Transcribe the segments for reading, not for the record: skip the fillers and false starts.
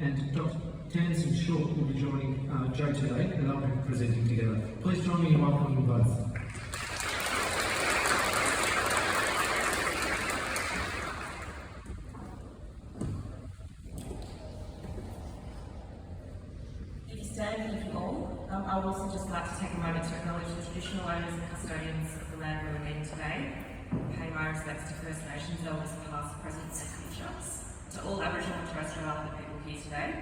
And Dr. Tamsin Short will be joining Joe today, and they'll be presenting together. Please join me in welcoming them both. If you stand, thank you all. I would also just like to take a moment to acknowledge the traditional owners and custodians of the land we're meeting today, pay my respects to First Nations elders past, present and future. To all Aboriginal and Torres Strait Islander people here today,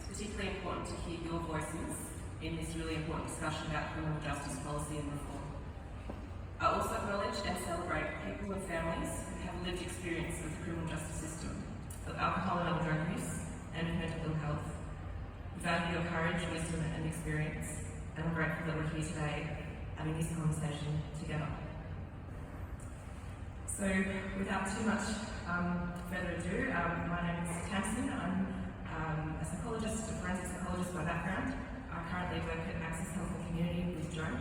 it's particularly important to hear your voices in this really important discussion about criminal justice policy and reform. I also acknowledge and celebrate people and families who have lived experience of the criminal justice system, of alcohol and other drug use, and of mental ill health. We value your courage, wisdom and experience, and I'm grateful that we're here today having this conversation together. So without too much further ado, my name is Tamsin. I'm a psychologist, a forensic psychologist by background. I currently work at Access Health and Community with Joe,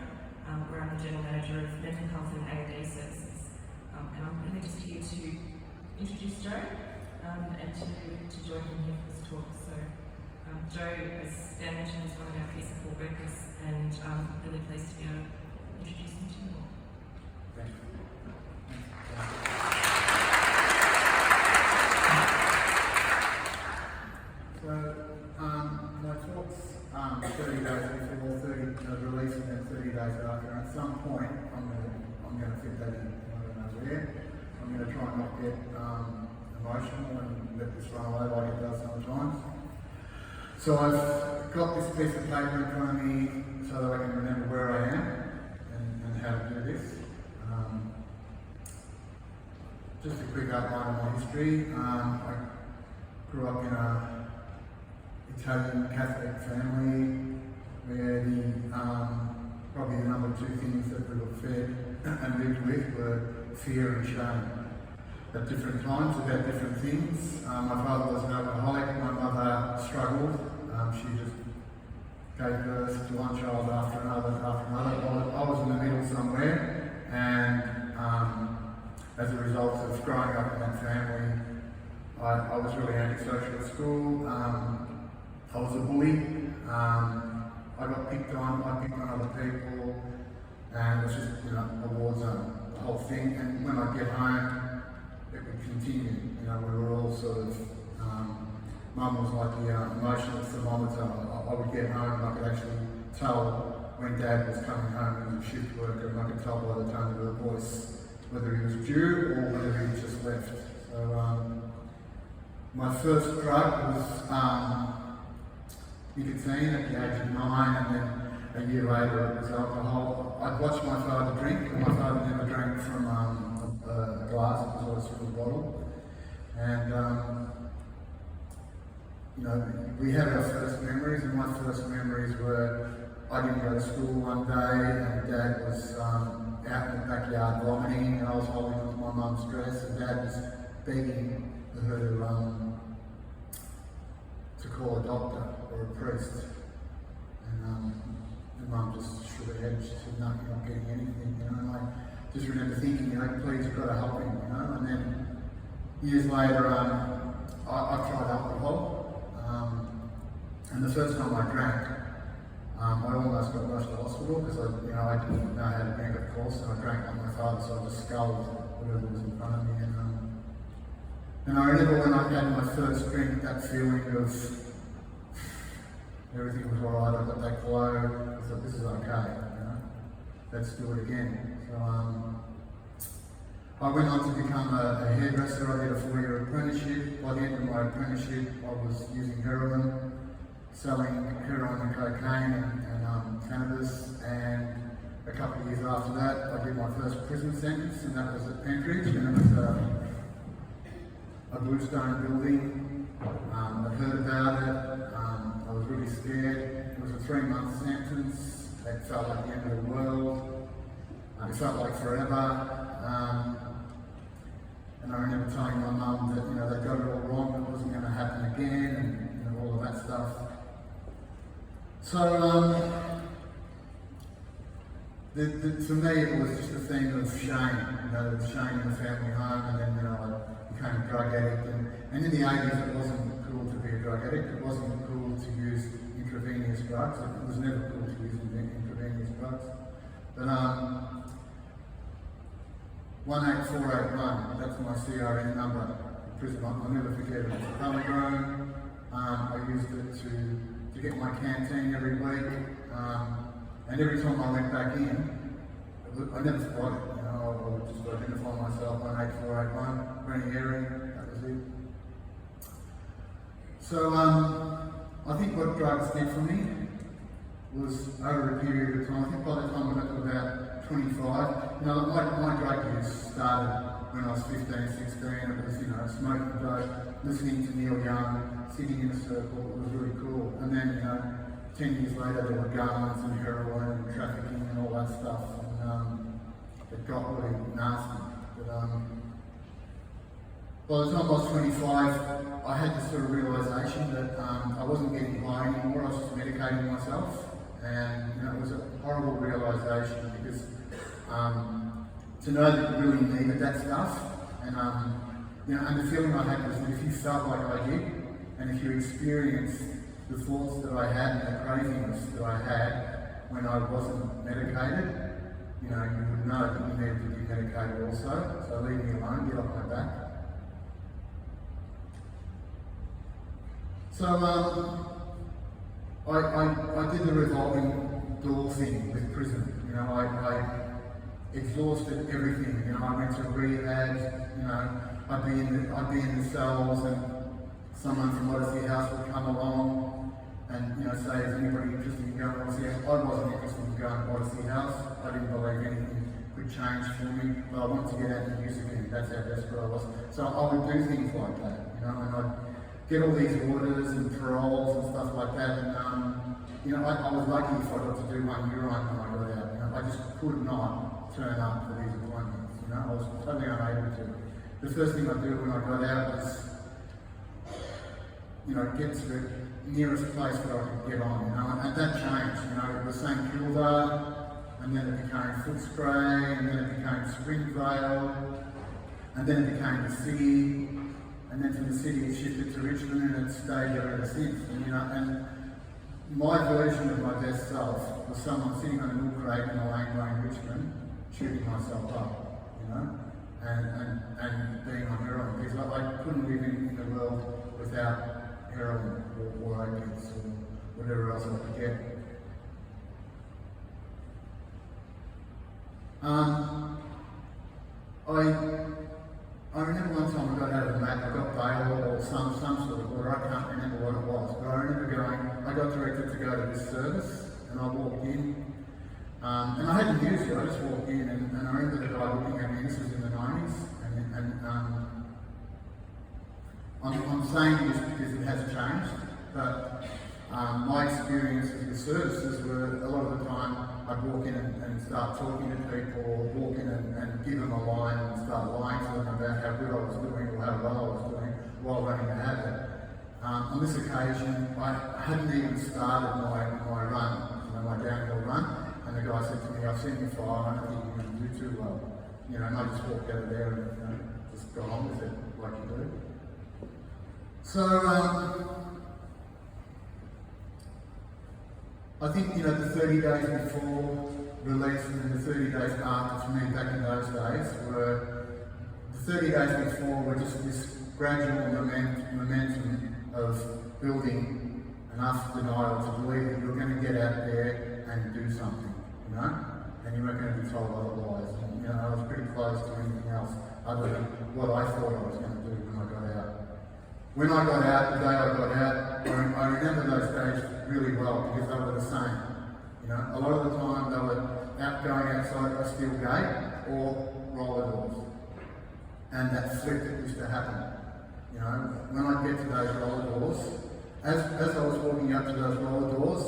where I'm the General Manager of Mental Health and AOD Services. And I'm really just here to introduce Joe and to join him here for this talk. So Joe, as Dan mentioned, is one of our key support workers, and I'm really pleased to be able to introduce him to you all. Thank you. So, my talk's 30 days before, 30 release, and then 30 days after. And at some point, I'm going to fit that in. I don't know where. I'm going to try and not get emotional and let this run away like it does sometimes. So I've got this piece of paper in front of me so that I can remember where I am and how to do this. Just a quick outline of my history. I grew up in an Italian Catholic family where probably the number two things that we were fed and lived with were fear and shame. At different times about different things. My father was an alcoholic, my mother struggled. She just gave birth to one child after another. I was in the middle somewhere, and as a result of growing up in that family, I was really antisocial at school. I was a bully. I got picked on, I picked on other people, and it was just, a war zone, the whole thing. And when I get home, it would continue. We were all sort of, Mum was like the emotional thermometer. I would get home and I could actually tell when Dad was coming home and was a shift worker, and I could tell by the tone of her voice whether he was due or whether he had just left. So my first drug was nicotine at the age of 9, and then a year later it was alcohol. I'd watched my father drink, and my father never drank from a glass, it was always from a bottle. And we had our first memories, and my first memories were I didn't go to school one day, and Dad was out in the backyard vomiting, and I was holding onto my mum's dress, and Dad was begging her to call a doctor or a priest. And Mum just shook her head and she said, "No, you're not getting anything," And I just remember thinking, please, you've got to help him, And then years later, I tried alcohol. And the first time I drank, I almost got rushed to hospital because I didn't know how to drink, of course, and I drank like my father, so I just sculled whatever was in front of me. And I remember when I had my first drink, that feeling of everything was alright, I got that glow, I thought, this is okay, let's do it again. So I went on to become a hairdresser. I did a 4-year apprenticeship. By the end of my apprenticeship, I was using heroin, selling heroin and cocaine and cannabis, and a couple of years after that, I did my first prison sentence, and that was at Pentridge, and it was a bluestone building. I heard about it. I was really scared. It was a 3-month sentence. It felt like the end of the world. It felt like forever. And I remember telling my mum that they got it all wrong, it wasn't going to happen again, and all of that stuff. So for me, it was just a theme of shame. There was shame in the family home, and then I became a drug addict. And in the 80s, it wasn't cool to be a drug addict. It wasn't cool to use intravenous drugs. It was never cool to use intravenous drugs. But 18481, that's my CRN number in prison. I'll never forget it. It's a telegram. I used it to get my canteen every week. And every time I went back in, I never forgot it. You know, I would just identify myself 18481 for any area. That was it. So I think what drugs did for me was over a period of time. I think by the time I got to about 25, you know, my drug use started when I was 15, 16. It was, you know, smoking dope, listening to Neil Young, sitting in a circle. It was really cool. And then, you know, 10 years later, there were guns and heroin and trafficking and all that stuff. And it got really nasty. But by the time I was 25, I had this sort of realisation that I wasn't getting high anymore. I was just medicating myself. And, you know, it was a horrible realisation because to know that you really needed that stuff, and you know, and the feeling I had was that if you felt like I did, and if you experienced the thoughts that I had and the cravings that I had when I wasn't medicated, you know, you would know that you needed to be medicated also. So leave me alone, get off my back. So I did the revolving door thing with prison. You know, I exhausted everything. You know, I went to rehab. You know, I'd be in the cells, and someone from Odyssey House would come along and, you know, say, "Is anybody interested in going to Odyssey House?" I wasn't interested in going to Odyssey House. I didn't believe anything could change for me, but I wanted to get out and use again. That's how desperate I was. So I would do things like that. You know, and I'd get all these orders and paroles and stuff like that. And you know, I was lucky if I got to do one urine when I got out. You know, I just could not turn up for these appointments. You know, I was totally unable to. The first thing I did when I got out was, you know, get to the nearest place where I could get on. You know, and that changed. You know, it was St Kilda, and then it became Footscray, and then it became Springvale, and then it became the city. And then from the city it shifted to Richmond, and it's stayed there ever since. And, you know, and my version of my best self was someone sitting on a milk crate in a lane in Richmond, shooting myself up, you know, and being on heroin, because I couldn't live in the world without heroin or opiates or whatever else I could get. I remember one time I got out of the mat, I got bail or some sort of order, I can't remember what it was, but I remember I got directed to go to this service, and I walked in, and I hadn't used it, I just walked in, and I remember the guy looking at me. This was in the 90s, and I'm saying this because it has changed, but my experiences with services were, a lot of the time, I'd walk in and start talking to people, or walk in and give them a line and start lying to them about how good I was doing or how well I was doing while running a habit. On this occasion, I hadn't even started my run, you know, my downhill run, and the guy said to me, "I've seen you fire, I don't think you're going to do too well." You know, and I just walked out of there and, you know, just got on with it like you do. So, I think, you know, the 30 days before release and then the 30 days after, for me back in those days, were, the 30 days before were just this gradual momentum of building enough denial to believe that you're going to get out there and do something, you know, and you weren't going to be told otherwise. And, you know, I was pretty close to anything else other than what I thought I was going to do when I got out. When I got out, the day I got out, I remember those days really well because they were the same. You know, a lot of the time they were going outside a steel gate or roller doors. And that flip that used to happen. You know, when I get to those roller doors, as I was walking up to those roller doors,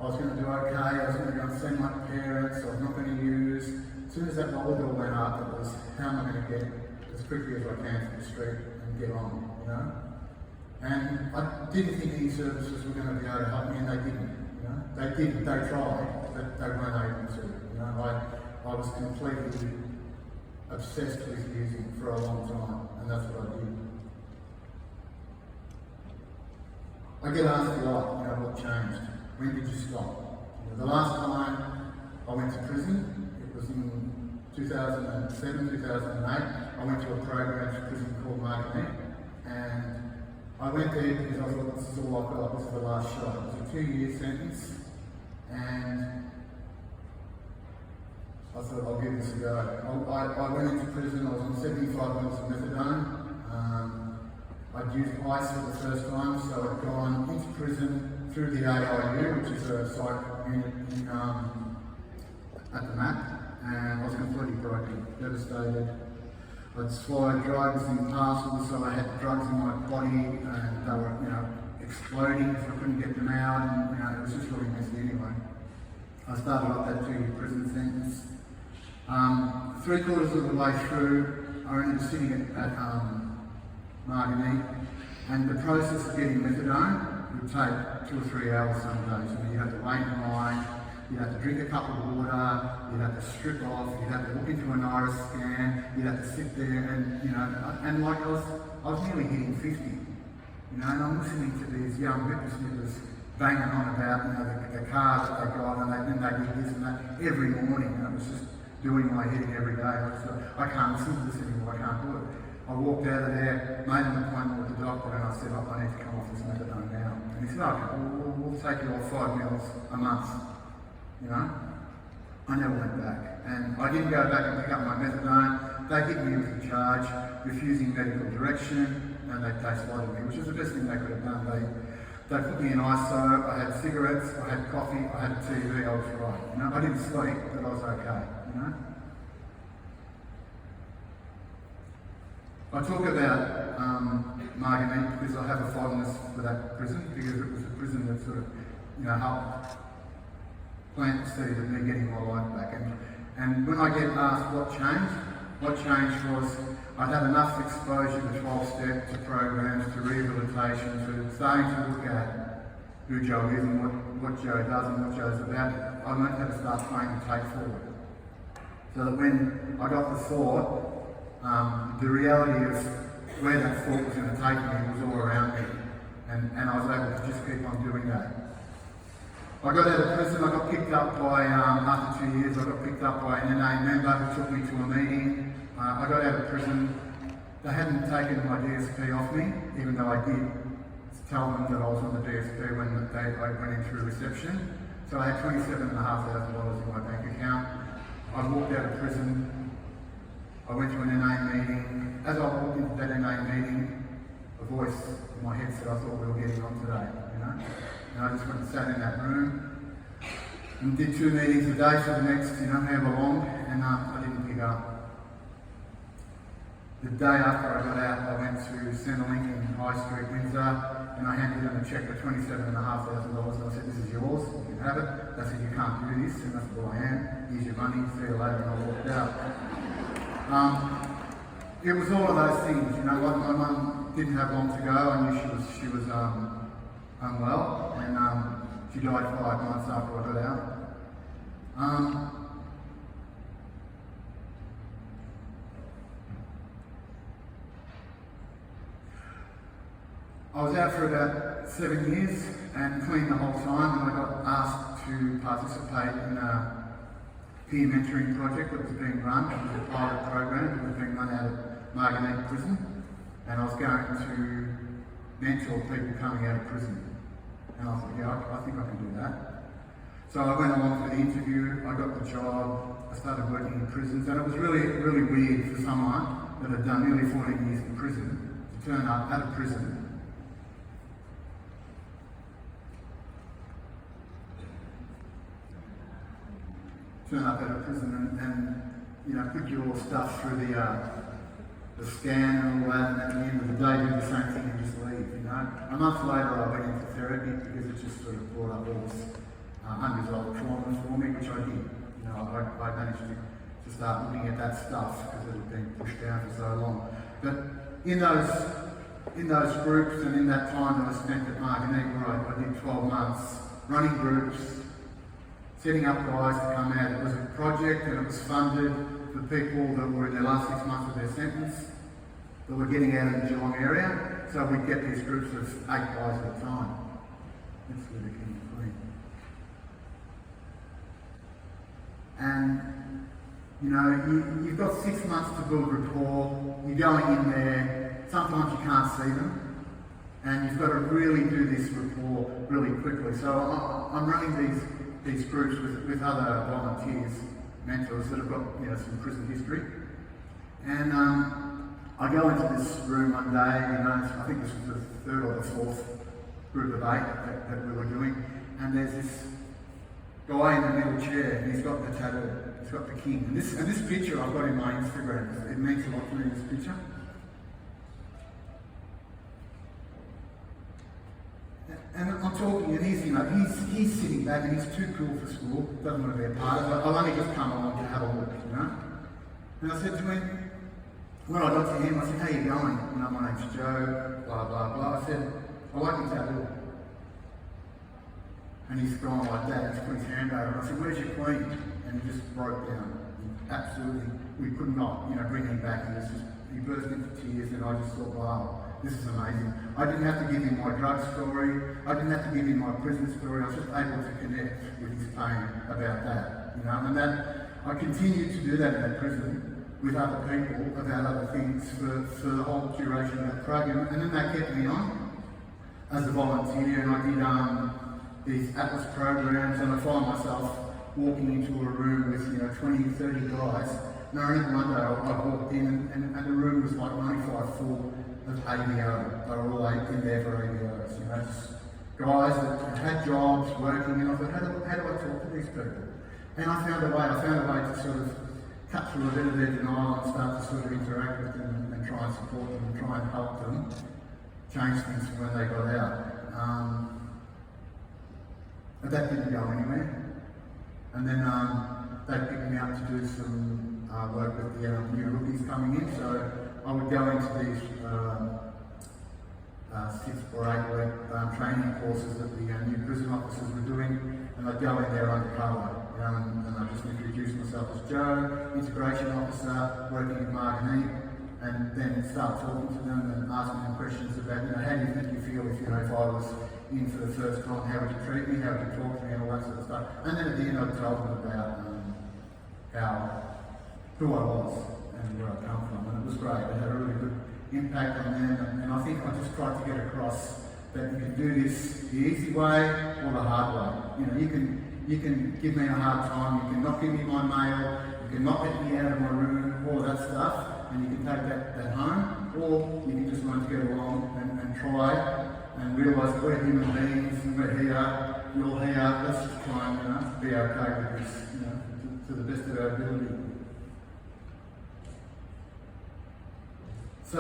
I was going to do okay, I was going to go and see my parents, I was not going to use. As soon as that roller door went up, it was, how am I going to get as quickly as I can to the street and get on, you know? And I didn't think these services were going to be able to help me, and they didn't. You know, they tried, but they weren't able to. You know, I was completely obsessed with using for a long time, and that's what I did. I get asked a lot, what changed? When did you stop? The last time I went to prison, it was in 2007, 2008. I went to a program for prison called Margaret, and I went there because I thought, this is all I've got, this is the last shot. It was a 2-year sentence, and I thought, I'll give this a go. I went into prison, I was on 75 mils of methadone. I'd used ice for the first time, so I'd gone into prison through the AIU, which is a psych unit at the MAP, and I was completely broken, devastated. I'd swallowed drugs in parcels, so I had drugs in my body, and they were, exploding, so I couldn't get them out, and it was just really messy anyway. I started off that 2-year prison sentence. 3/4 of the way through, I ended up sitting at Margate, and the process of getting methadone would take 2 or 3 hours some days. You had to wait in line, you'd have to drink a cup of water, you'd have to strip off, you'd have to look into an iris scan, you'd have to sit there and like I was nearly hitting 50, and I'm listening to these young whippersnippers banging on about, the car that they got, and they did this and that every morning, and it was just doing my head in every day. I can't listen to this anymore, I can't do it. I walked out of there, made an appointment with the doctor, and I said, I need to come off this methadone now. And he said, okay, we'll take you off 5 mils a month. I never went back. And I didn't go back and pick up my methadone. They hit me with a charge, refusing medical direction, and they slaughtered me, which was the best thing they could have done. They put me in ISO, I had cigarettes, I had coffee, I had a TV, I was right. I didn't sleep, but I was okay, I talk about Margate because I have a fondness for that prison, because it was a prison that sort of, helped plant the seed of me getting my life back. And when I get asked what changed was I'd had enough exposure to 12-step, to programs, to rehabilitation, to starting to look at who Joe is and what Joe does and what Joe's about. I learned how to start trying to take forward. So that when I got the thought, the reality of where that thought was going to take me was all around me, and I was able to just keep on doing that. I got out of prison, I got picked up by, after 2 years, I got picked up by an NA member who took me to a meeting. I got out of prison, they hadn't taken my DSP off me, even though I did tell them that I was on the DSP when I went in through reception. So I had $27,500 in my bank account. I walked out of prison. I went to an NA meeting. As I walked into that NA meeting, a voice in my head said, I thought we were getting on today, And I just went and sat in that room and did 2 meetings a day for the next, however long, and I didn't pick up. The day after I got out, I went to Centrelink in High Street, Windsor, and I handed them a cheque for $27,500, and I said, this is yours, you can have it. They said, you can't do this, and I said, well, I am. Here's your money, see you later, and I walked out. It was all of those things, my mum didn't have long to go. I knew she was unwell, and she died 5 months after I got out. I was out for about 7 years and clean the whole time, and I got asked to participate in a peer mentoring project that was being run. It was a pilot program that was being run out of Margate Prison, and I was going to mentor people coming out of prison. And I thought, yeah, I think I can do that. So I went along for the interview, I got the job, I started working in prisons, and it was really, really weird for someone that had done nearly 14 years in prison to turn up out of prison and put your stuff through the scan and all that, and at the end of the day do the same thing and just leave, A month later I went into therapy because it just sort of brought up all this unresolved trauma for me, which I did. I managed to start looking at that stuff because it had been pushed down for so long. But in those groups and in that time that I spent at Margate, where I did 12 months running groups, setting up guys to come out. It was a project and it was funded for people that were in their last 6 months of their sentence, that were getting out of the Geelong area. So we'd get these groups of 8 guys at a time. Let's live a king and queen. And, you know, you've got 6 months to build rapport. You're going in there. Sometimes you can't see them. And you've got to really do this rapport really quickly. So I'm running these groups with other volunteers, mentors that have got, you know, some prison history. And I go into this room one day, you know, I think this was the 3rd or the 4th group of 8 that we were doing, and there's this guy in the middle chair, and he's got the tattoo, he's got the king. And this picture I've got in my Instagram, it means a lot to me, this picture. And I'm talking, and he's, you know, he's sitting back, and he's too cool for school, doesn't want to be a part of it. I've only just come along to have a look, you know. And I said to him, when I got to him, I said, how you going? You know, my name's Joe, blah, blah, blah. I said, I like your tattoo. And he's gone like that, he's put his hand over, and I said, where's your queen? And he just broke down. Absolutely, we could not, you know, bring him back. He burst into tears, and I just thought, wow, this is amazing. I didn't have to give him my drug story. I didn't have to give him my prison story. I was just able to connect with his pain about that, you know. And that I continued to do that in that prison with other people about other things for the whole duration of that program. And then that kept me on as a volunteer, and I did these Atlas programs, and I find myself walking into a room with, you know, 20, 30 guys. And I remember one day I walked in and the room was like 95 full of ABO. They were all in there for ABOs, you know, just guys that had jobs, working, and I thought, how do I talk to these people? And I found a way to sort of cut through a bit of their denial and start to sort of interact with them and try and support them and try and help them change things from when they got out. But that didn't go anywhere. And then they picked me up to do some work with the new rookies coming in. So I would go into these 6 or 8 week training courses that the new prison officers were doing, and I'd go in there undercover. And I just introduce myself as Joe, integration officer, working with Marguerite, and then start talking to them and asking them questions about, you know, how do you think you feel if, you know, if I was in for the first time, how would you treat me, how would you talk to me, and all that sort of stuff. And then at the end I'd tell them about who I was and where I come from, and it was great. It had a really good impact on them, and I think I just tried to get across that you can do this the easy way or the hard way. You know, you can give me a hard time, you can not give me my mail, you can not get me out of my room, all that stuff, and you can take that home, or you can just learn to get along and try and realise that we're human beings and we're here, you're here, let's just try and, you know, be okay with this, you know, to the best of our ability. So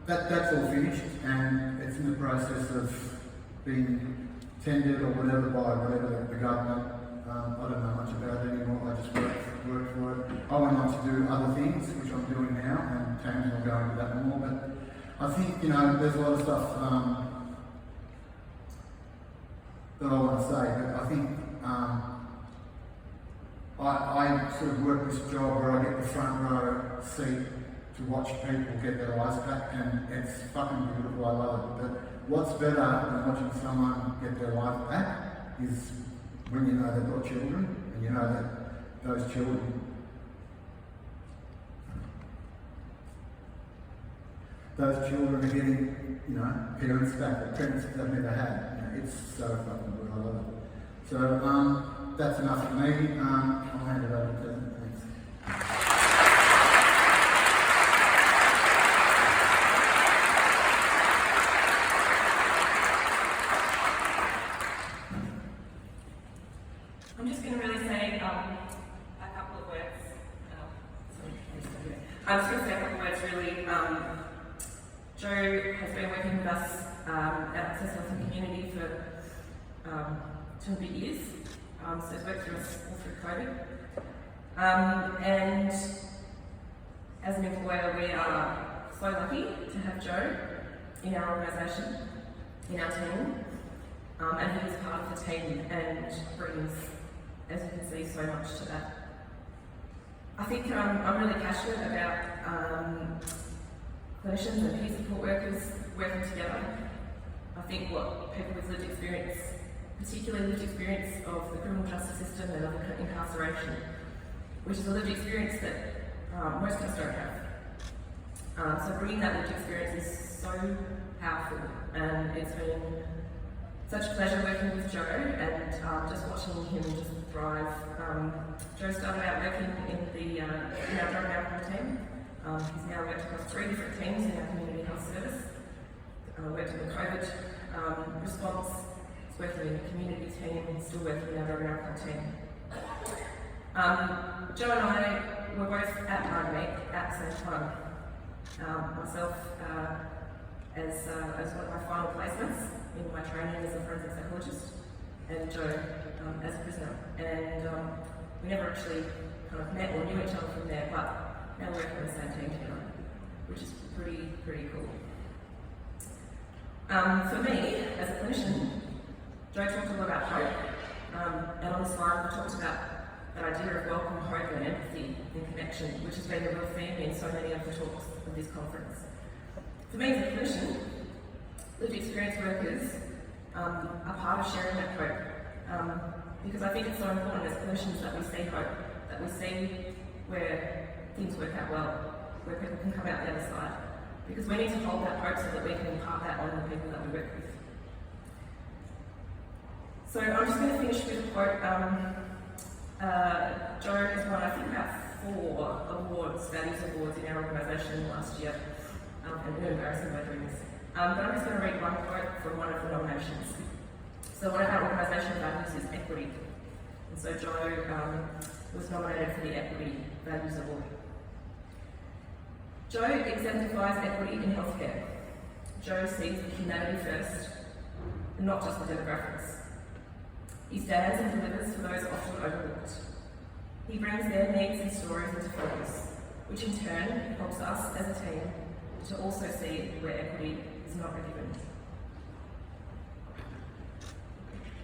that's all finished, and it's in the process of being tendered or whatever by whatever the government. I don't know much about it anymore. I just work for it. I went on to do other things, which I'm doing now, and Tamsin will go into that more. But I think, you know, there's a lot of stuff that I want to say. But I think I sort of work this job where I get the front row seat to watch people get their lives back, and it's fucking beautiful. I love it. But what's better than watching someone get their life back is when you know they've got children, and you know that those children are getting, you know, parents back, parents that they've never had. You know, it's so fucking good. I love it. So that's enough for me. I'll hand it over to them. Thanks. I'm just going to really say a couple of words. I'm just going to say a couple of words really. Joe has been working with us at Access Health and Community for 2 and a bit years. So he's worked through us all through COVID. And as an employer, we are so lucky to have Joe in our organisation, in our team. And he is part of the team and brings, as you can see, so much to that. I think I'm really passionate about clinicians and peer support workers working together. I think what people with lived experience, particularly lived experience of the criminal justice system and of incarceration, which is a lived experience that most of us don't have. So bringing that lived experience is so powerful, and it's been such a pleasure working with Joe and just watching him just thrive. Joe started out working in our drug and alcohol team. He's now worked across 3 different teams in our community health service. Worked in the COVID response, he's working in the community team, and still working in our drug and alcohol team. Joe and I were both at Margate at the same time. Myself as one of my final placements in my training as a forensic psychologist, and Joe as a prisoner. And we never actually kind of met or knew each other from there, but now we're working on the same team together, which is pretty cool. For me, as a clinician, Joe talked a lot about hope, and on the slide we talked about that idea of welcome, hope and empathy and connection, which has been a real theme in so many of the talks of this conference. For me as a clinician, lived experience workers are part of sharing that hope, because I think it's so important as clinicians that we see hope, that we see where things work out well, where people can come out the other side, because we need to hold that hope so that we can impart that on the people that we work with. So I'm just going to finish with a quote. Joe has won, I think, about 4 awards, values awards in our organisation last year, and we're embarrassing by doing this. But I'm just going to read one quote from one of the nominations. So one of our organisation values is equity. And so Joe was nominated for the Equity Values Award. Joe exemplifies equity in healthcare. Joe sees humanity first, and not just the demographics. He stands and delivers for those often overlooked. He brings their needs and stories into focus, which in turn helps us as a team to also see where equity is not a given.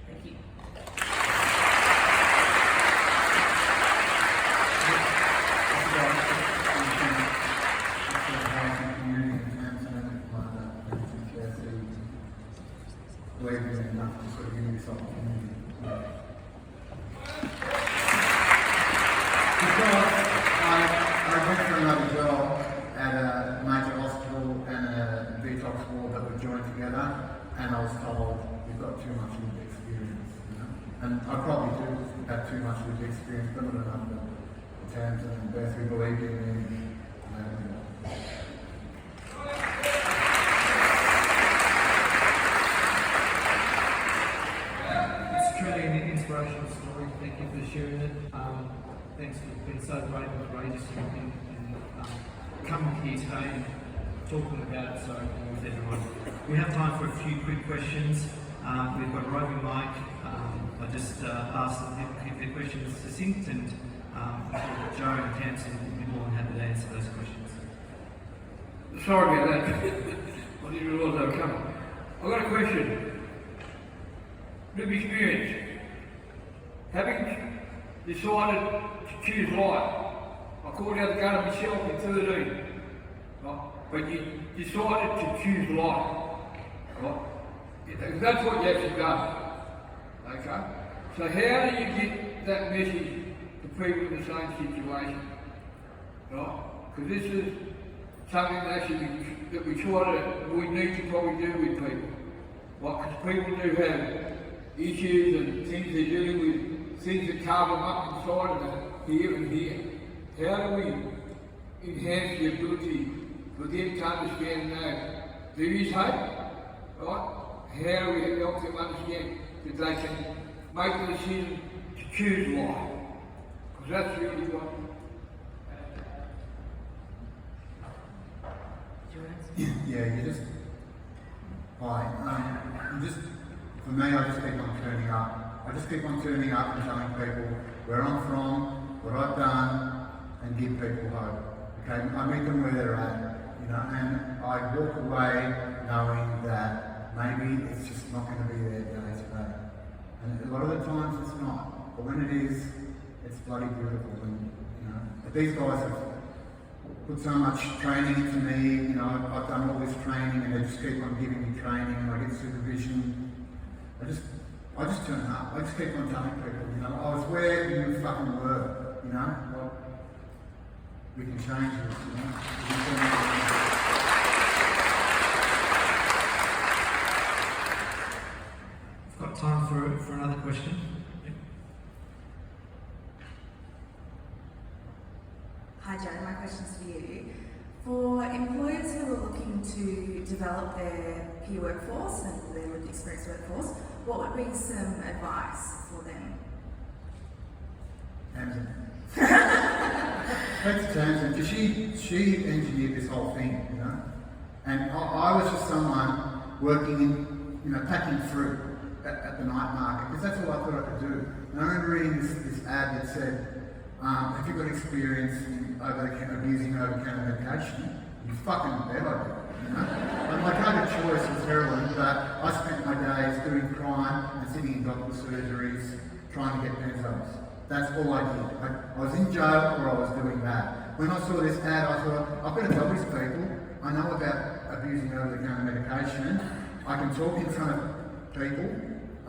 Thank you. I went for another job at a major hospital and a detox ward that were joined together, and I was told you've got too much lived experience, And I probably do have too much lived experience, but not enough for Tamsin and Beth who believed in me. It's truly an inspirational story. Thank you for sharing it. Thanks for being so brave and courageous and coming here today and talking about it so openly with everyone. We have time for a few quick questions. We've got a roving mic. I just asked them to keep their questions succinct, and Joe and Tamsin will be more than happy to answer those questions. Sorry about that. I didn't realise they were coming. I've got a question. Lived experience. Having decided to choose life, I called out the gun myself in 13, right? But you decided to choose life, right? That's what you actually done, okay? So how do you get that message to people in the same situation, right? Because this is something that we need to probably do with people, right? Because people do have issues and things they're dealing with, things that carve them up inside of them, here and here. How do we enhance the ability for them to understand and know there is hope, right? How do we help them understand that they can make the decision to choose life? Because that's really what. Yeah, you just. For me, I just keep on turning up. I just keep on turning up and telling people where I'm from, what I've done, and give people hope. Okay, I meet them where they're at, and I walk away knowing that maybe it's just not going to be their day today. And a lot of the times it's not, but when it is, it's bloody beautiful. And but these guys have put so much training into me. You know, I've done all this training, and they just keep on giving me training, and I get supervision. I just turn up. I just keep on telling people, you know, I was where you fucking were, you know. Well, we can change this, you know. We can turn it around. I've got time for another question. Hi Joe, my question's for you. For employers who are looking to develop their peer workforce and their lived experience workforce, what would be some advice for them? Tamsin. Thanks to Tamsin, because she engineered this whole thing, you know. And I was just someone working in, you know, packing fruit at the night market, because that's all I thought I could do. And I remember reading this ad that said, have you got experience in abusing over-the-counter medication? You fucking bet I do, you know. And my drug of choice was heroin, but I spent my days doing crime and sitting in doctor surgeries trying to get benzos. That's all I did. I was in jail or I was doing that. When I saw this ad, I thought, I've got to tell these people. I know about abusing over-the-counter medication. I can talk in front of people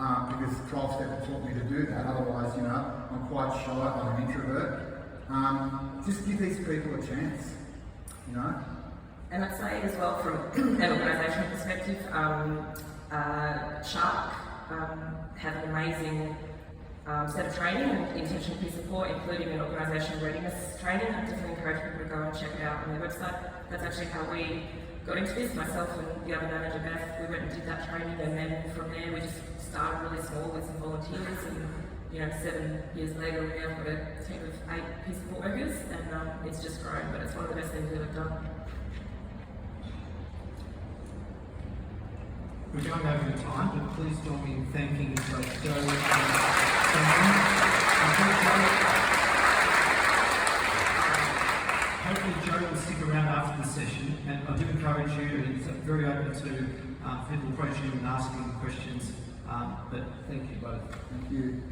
because 12 Step taught me to do that. Otherwise, you know, I'm quite shy. I'm an introvert. Just give these people a chance, you know. And I'd say as well from an organisational perspective, Shark have an amazing set of training and intentional peer support, including an organisational readiness training. I definitely encourage people to go and check it out on their website. That's actually how we got into this. Myself and the other manager, Beth, we went and did that training, and then from there we just started really small with some volunteers, and you know, 7 years later we now got a team of 8 peer support workers, and it's just grown, but it's one of the best things we've ever done. We're going over the time, but please join me in thanking both Joe and hopefully Joe will stick around after the session, and I do encourage you, and it's very open to people approaching you and asking questions, but thank you both. Thank you.